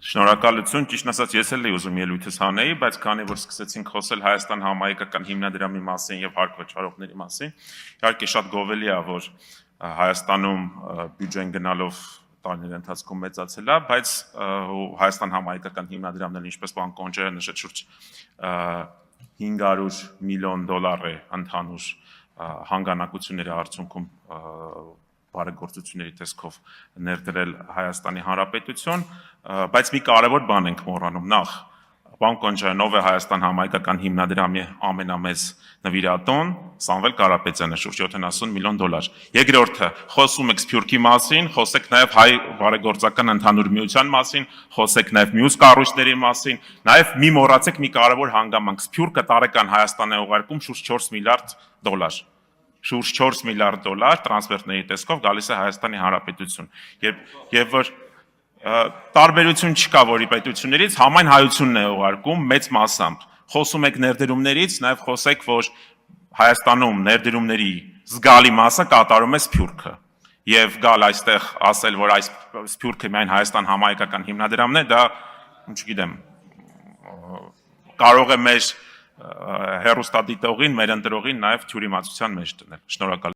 Շնորհակալություն, ճիշտ ասած ես էլ էի ուզում ելույթս հանեի, բայց քանի որ սկսեցինք խոսել Հայաստան համահայկական հիմնադրամի մասին եւ հարկվճարողների մասին, իհարկե շատ գովելի է, որ Հայաստանում բյուջեն գնալով տարիների ընթացքում մեծացել է, բայց Հայաստան համահայկական հիմնադրամն, ինչպես պարոն Կոնջարյանը նշեց, շուրջ $500 միլիոն է ընդհանուր հանգանակությունների արդյունքում բարեգործությունների տեսքով ներդրել Հայաստանի Հանրապետություն, բայց մի կարևոր բան ենք մոռանում, նախ պարոն Կոնջարյան, ով է Հայաստան համահայկական հիմնադրամի ամենամեծ նվիրատուն, Սամվել Կարապետյանը, շուրջ $70 միլիոն։ Երկրորդը, խոսում եք Սփյուռքի մասին, խոսեք նաև հայ բարեգործական ընդհանուր միության մասին, խոսեք նաև մյուս կառույցների մասին, նաև մի մոռացեք մի կարևոր հանգամանք, Սփյուռքը տարեկան Հայաստան է ուղարկում շուրջ $4 միլիարդ։ Շուրջ $4 միլիարդ տրանսֆերտների տեսքով գալիս է Հայաստանի Հանրապետություն։ Եվ որ տարբերություն չկա, որի պետություններից համայն հայությունն է ուղարկում մեծ մասամբ։ Խոսում եք ներդրումներից, նաև խոսեք, որ Հայաստանում ներդրումների զգալի մասը կատարում է Սփյուռքը։ Եվ գալ այստեղ ասել, որ այս Սփյուռքը միայն Հայաստան համահայկական հիմնադրամն է, դա, չգիտեմ, կարող է մեր հեռուստադիտողին, մեր ընտրողին նաև թյուրիմացության մեջ դնել։ Շնորհակալ